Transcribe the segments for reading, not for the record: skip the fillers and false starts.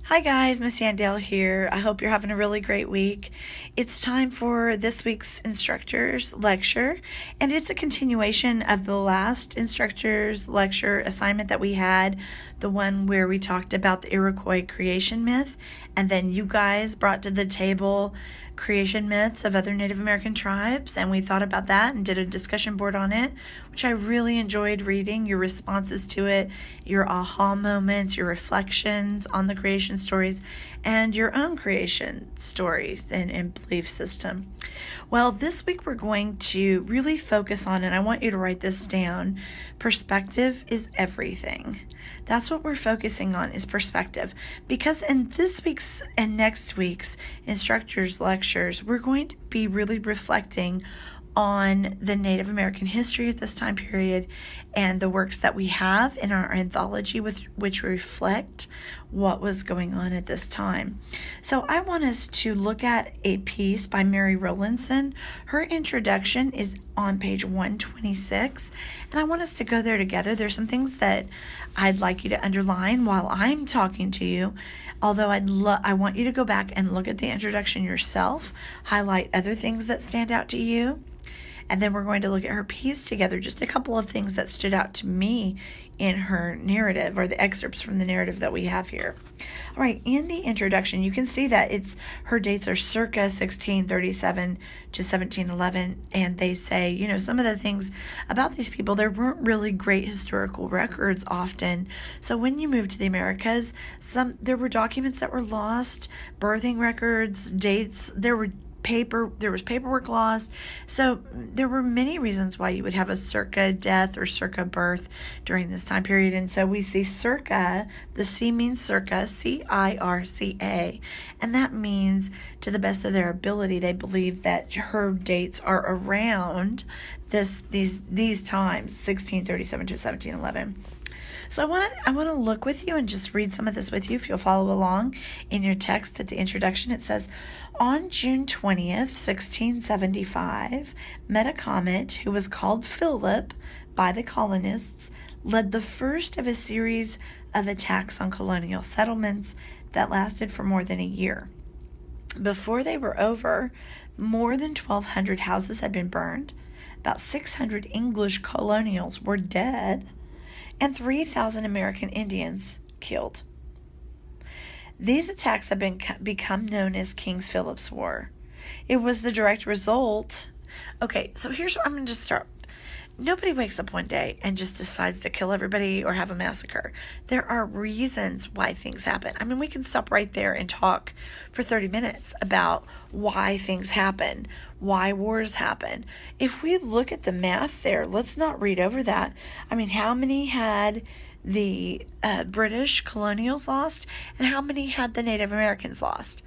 Hi guys, Miss Yandale here. I hope you're having a really great week. It's time for this week's instructor's lecture, and it's a continuation of the last instructor's lecture assignment that we had, the one where we talked about the Iroquois creation myth, and then you guys brought to the table creation myths of other Native American tribes, and we thought about that and did a discussion board on it, which I really enjoyed reading your responses to it, your aha moments, your reflections on the creation stories, and your own creation stories and belief system. Well, this week we're going to really focus on, and I want you to write this down, perspective is everything. That's what we're focusing on, is perspective. Because in this week's and next week's instructor's lectures, we're going to be really reflecting on the Native American history at this time period and the works that we have in our anthology which reflect what was going on at this time. So I want us to look at a piece by Mary Rowlandson. Her introduction is on page 126, and I want us to go there together. There's some things that I'd like you to underline while I'm talking to you, although I want you to go back and look at the introduction yourself, highlight other things that stand out to you, and then we're going to look at her piece together, just a couple of things that stood out to me in her narrative, or the excerpts from the narrative that we have here. All right, in the introduction, you can see that her dates are circa 1637 to 1711, and they say, some of the things about these people, there weren't really great historical records often. So when you moved to the Americas, there were documents that were lost, birthing records, dates, there was paperwork lost. So there were many reasons why you would have a circa death or circa birth during this time period. And so we see circa, the C means circa, C-I-R-C-A, and that means to the best of their ability. They believe that her dates are around these times, 1637 to 1711. So I want to look with you and just read some of this with you if you'll follow along in your text at the introduction. It says, on June 20th, 1675, Metacomet, who was called Philip by the colonists, led the first of a series of attacks on colonial settlements that lasted for more than a year. Before they were over, more than 1,200 houses had been burned, about 600 English colonials were dead, and 3,000 American Indians killed. These attacks have become known as King Philip's War. It was the direct result. Okay, so here's where I'm going to just start. Nobody wakes up one day and just decides to kill everybody or have a massacre. There are reasons why things happen. I mean, we can stop right there and talk for 30 minutes about why things happen, why wars happen. If we look at the math there, let's not read over that. I mean, how many had the British colonials lost, and how many had the Native Americans lost?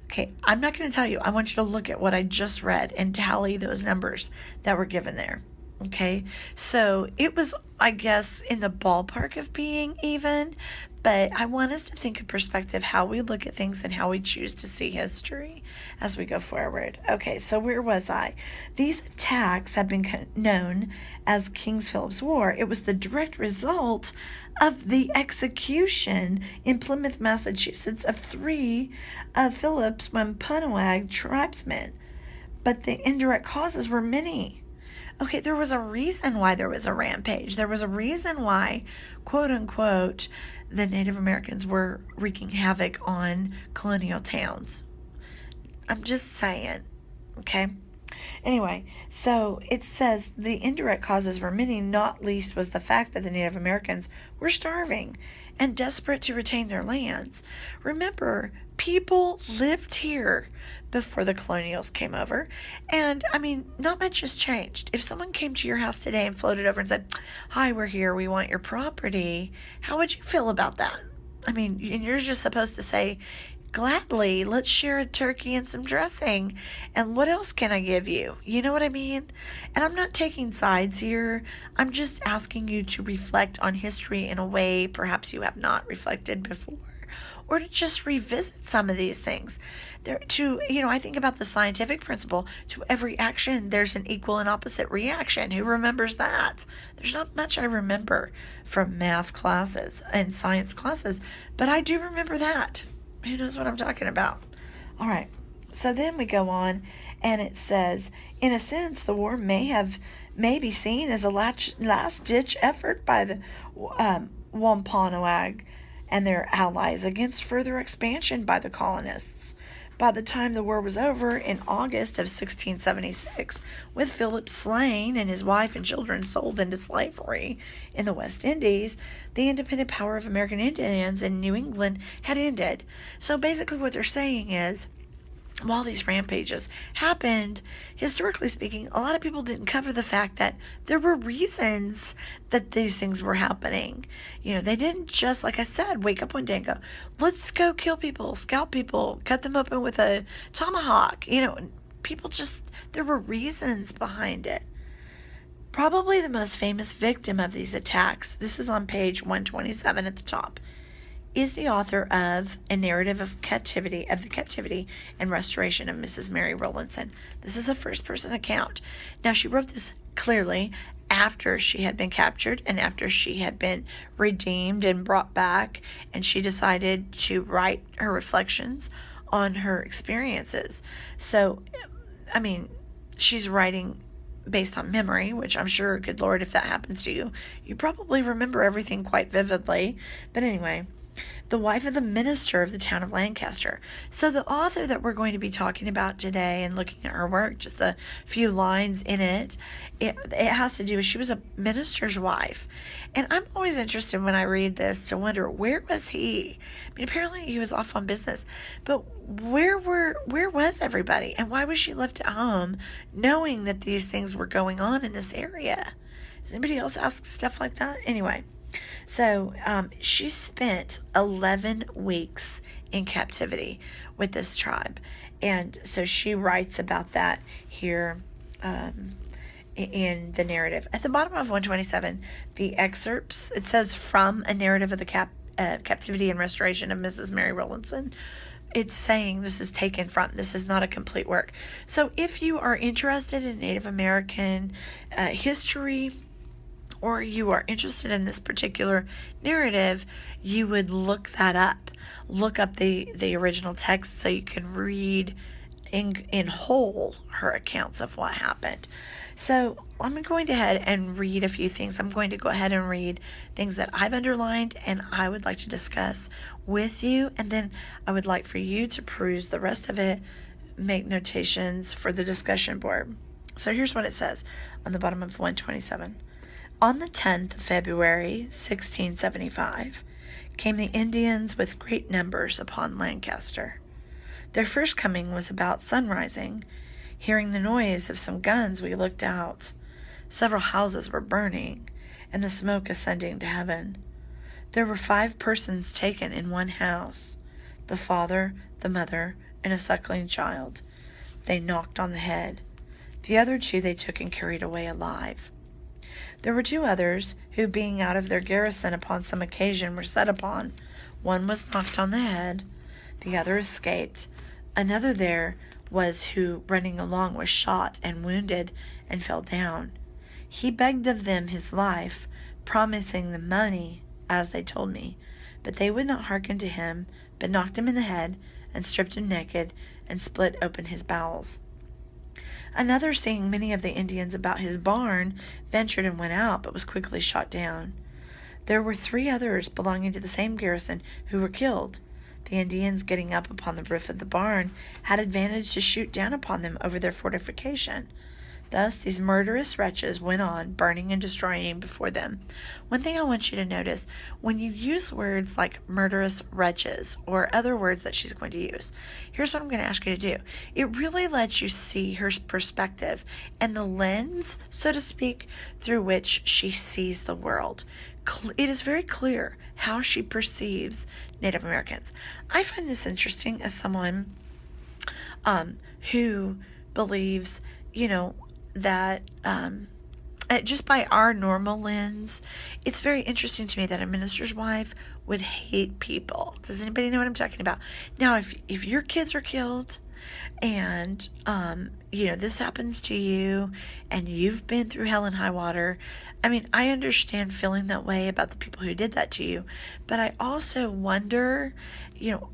Okay, I'm not going to tell you. I want you to look at what I just read and tally those numbers that were given there. Okay, so it was, I guess, in the ballpark of being even, but I want us to think of perspective, how we look at things and how we choose to see history as we go forward. Okay, so where was I? These attacks have been known as King Philip's War. It was the direct result of the execution in Plymouth, Massachusetts, of 3 of Philip's Wampanoag tribesmen, but the indirect causes were many. Okay, there was a reason why there was a rampage. There was a reason why, quote unquote, the Native Americans were wreaking havoc on colonial towns. I'm just saying, okay? Anyway, so it says the indirect causes were many, not least was the fact that the Native Americans were starving and desperate to retain their lands. Remember, people lived here before the colonials came over, and I mean, not much has changed. If someone came to your house today and floated over and said, "Hi, we're here, we want your property," how would you feel about that? I mean, and you're just supposed to say, "Gladly, let's share a turkey and some dressing, and what else can I give you?" You know what I mean? And I'm not taking sides here. I'm just asking you to reflect on history in a way perhaps you have not reflected before, or to just revisit some of these things. I think about the scientific principle: to every action, there's an equal and opposite reaction. Who remembers that? There's not much I remember from math classes and science classes, but I do remember that. Who knows what I'm talking about? All right. So then we go on, and it says, in a sense, the war may be seen as a last-ditch effort by the Wampanoag and their allies against further expansion by the colonists. By the time the war was over in August of 1676, with Philip slain and his wife and children sold into slavery in the West Indies, the independent power of American Indians in New England had ended. So basically what they're saying is, while these rampages happened, historically speaking, a lot of people didn't cover the fact that there were reasons that these things were happening. They didn't just, like I said, wake up one day and go, let's go kill people, scalp people, cut them open with a tomahawk. People just, there were reasons behind it. Probably the most famous victim of these attacks, this is on page 127 at the top, is the author of A Narrative of the Captivity and Restoration of Mrs. Mary Rowlandson. This is a first-person account. Now, she wrote this clearly after she had been captured and after she had been redeemed and brought back, and she decided to write her reflections on her experiences. So, she's writing based on memory, which I'm sure, good Lord, if that happens to you, you probably remember everything quite vividly. But anyway, the wife of the minister of the town of Lancaster. So the author that we're going to be talking about today and looking at her work, just a few lines in it has to do with, she was a minister's wife. And I'm always interested when I read this to wonder, where was he? Apparently he was off on business, but where was everybody? And why was she left at home knowing that these things were going on in this area? Does anybody else ask stuff like that? Anyway. So she spent 11 weeks in captivity with this tribe. And so she writes about that here in the narrative. At the bottom of 127, the excerpts, it says, from A Narrative of the Captivity and Restoration of Mrs. Mary Rowlandson. It's saying this is taken from, this is not a complete work. So if you are interested in Native American history, or you are interested in this particular narrative, you would look that up. Look up the original text so you can read in whole her accounts of what happened. So I'm going to go ahead and read a few things. I'm going to go ahead and read things that I've underlined and I would like to discuss with you. And then I would like for you to peruse the rest of it, make notations for the discussion board. So here's what it says on the bottom of 127. On the 10th of February, 1675, came the Indians with great numbers upon Lancaster. Their first coming was about sunrising. Hearing the noise of some guns, we looked out. Several houses were burning, and the smoke ascending to heaven. There were 5 persons taken in one house, the father, the mother, and a suckling child. They knocked on the head. The other 2 they took and carried away alive. There were 2 others, who being out of their garrison upon some occasion were set upon. One was knocked on the head, the other escaped. Another there was who, running along, was shot and wounded and fell down. He begged of them his life, promising them money, as they told me. But they would not hearken to him, but knocked him in the head, and stripped him naked, and split open his bowels. Another, seeing many of the Indians about his barn, ventured and went out, but was quickly shot down. There were 3 others belonging to the same garrison who were killed. The Indians, getting up upon the roof of the barn, had advantage to shoot down upon them over their fortification. Thus these murderous wretches went on, burning and destroying before them. One thing I want you to notice, when you use words like murderous wretches or other words that she's going to use, here's what I'm going to ask you to do. It really lets you see her perspective and the lens, so to speak, through which she sees the world. It is very clear how she perceives Native Americans. I find this interesting as someone who believes, that just by our normal lens, it's very interesting to me that a minister's wife would hate people. Does anybody know what I'm talking about? Now, if your kids are killed, and this happens to you, and you've been through hell and high water. I mean, I understand feeling that way about the people who did that to you, but I also wonder,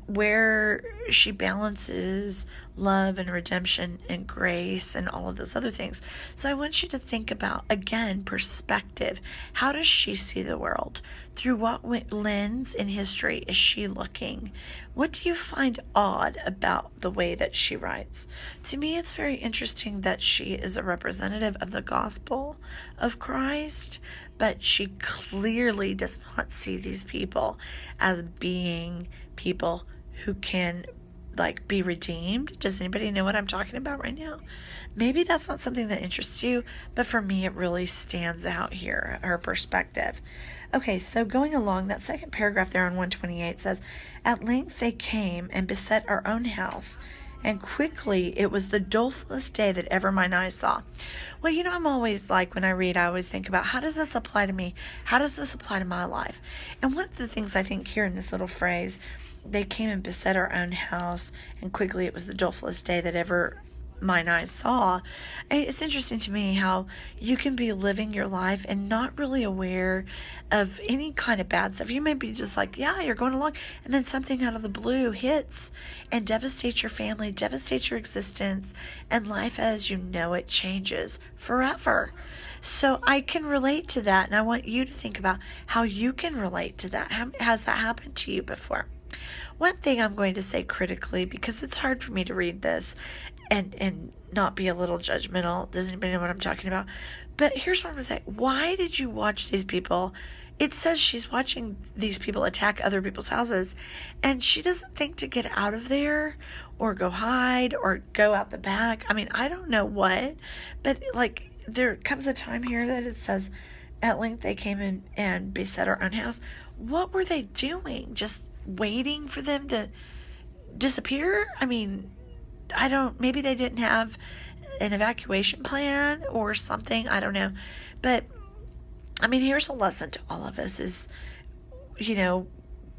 where she balances love and redemption and grace and all of those other things. So I want you to think about, again, perspective. How does she see the world? Through what lens in history is she looking? What do you find odd about the way that she writes? To me, it's very interesting that she is a representative of the gospel of Christ, but she clearly does not see these people as being people who can be redeemed. Does anybody know what I'm talking about right now? Maybe that's not something that interests you, but for me it really stands out here, her perspective. Okay, so going along, that second paragraph there on 128 says, "At length they came and beset our own house, and quickly it was the dolefulest day that ever mine eyes saw." Well, I'm always when I read, I always think about, how does this apply to me? How does this apply to my life? And one of the things I think here in this little phrase, they came and beset our own house, and quickly it was the dolefulest day that ever mine eyes saw. It's interesting to me how you can be living your life and not really aware of any kind of bad stuff. You may be just yeah, you're going along, and then something out of the blue hits and devastates your family, devastates your existence, and life as you know it changes forever. So I can relate to that, and I want you to think about how you can relate to that. Has that happened to you before? One thing I'm going to say critically, because it's hard for me to read this and not be a little judgmental. Does anybody know what I'm talking about? But here's what I'm going to say. Why did you watch these people? It says she's watching these people attack other people's houses, and she doesn't think to get out of there or go hide or go out the back. I mean, I don't know what, but there comes a time here that it says, "At length they came in and beset our own house." What were they doing? Just waiting for them to disappear? I mean, maybe they didn't have an evacuation plan or something. I don't know. But, I mean, here's a lesson to all of us is,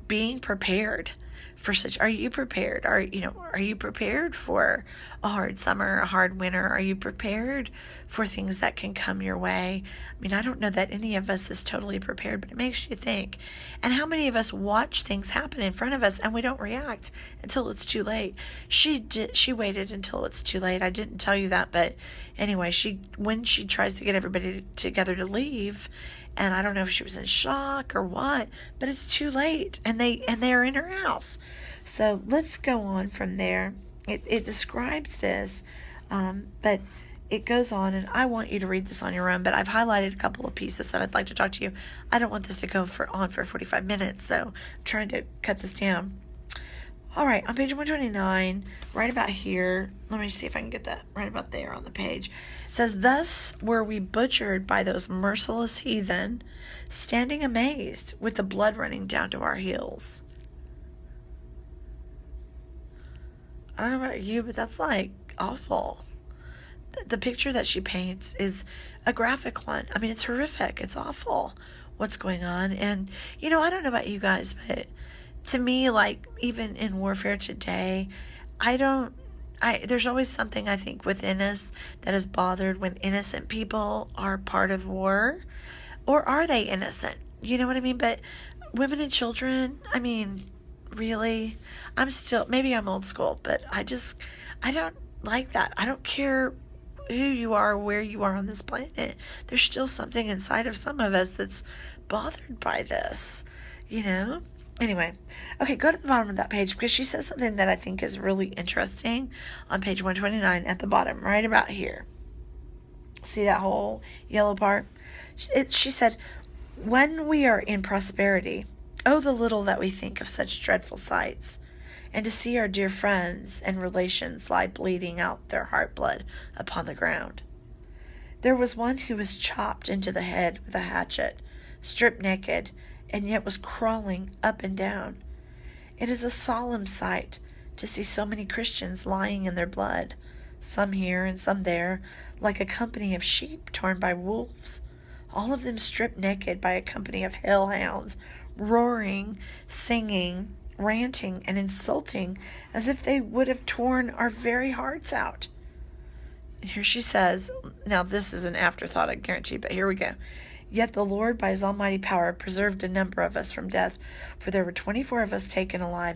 being prepared for such. Are you prepared? Are you prepared for a hard summer, a hard winter? Are you prepared for things that can come your way? I mean, I don't know that any of us is totally prepared, but it makes you think. And how many of us watch things happen in front of us and we don't react until it's too late? She waited until it's too late. I didn't tell you that, but anyway, when she tries to get everybody together to leave, and I don't know if she was in shock or what, but it's too late, and they're in her house. So let's go on from there. It describes this, but it goes on, and I want you to read this on your own, but I've highlighted a couple of pieces that I'd like to talk to you. I don't want this to go on for 45 minutes, so I'm trying to cut this down. All right, on page 129, right about here, let me see if I can get that right about there on the page. It says, "Thus were we butchered by those merciless heathen, standing amazed with the blood running down to our heels." I don't know about you, but that's awful. The picture that she paints is a graphic one. I mean, it's horrific. It's awful what's going on. And, I don't know about you guys, but to me, even in warfare today, there's always something I think within us that is bothered when innocent people are part of war. Or are they innocent? You know what I mean? But women and children, I mean, really? Maybe I'm old school, but I don't like that. I don't care who you are, where you are on this planet. There's still something inside of some of us that's bothered by this, Anyway, okay, go to the bottom of that page, because she says something that I think is really interesting on page 129 at the bottom, right about here. See that whole yellow part? She said, "When we are in prosperity, oh, the little that we think of such dreadful sights, and to see our dear friends and relations lie bleeding out their heart blood upon the ground. There was one who was chopped into the head with a hatchet, stripped naked, and yet was crawling up and down. It is a solemn sight to see so many Christians lying in their blood, some here and some there, like a company of sheep torn by wolves, all of them stripped naked by a company of hellhounds, roaring, singing, ranting and insulting as if they would have torn our very hearts out. And here she says, now this is an afterthought, I guarantee, but here we go. Yet the Lord, by his almighty power, preserved a number of us from death, for there were 24 of us taken alive,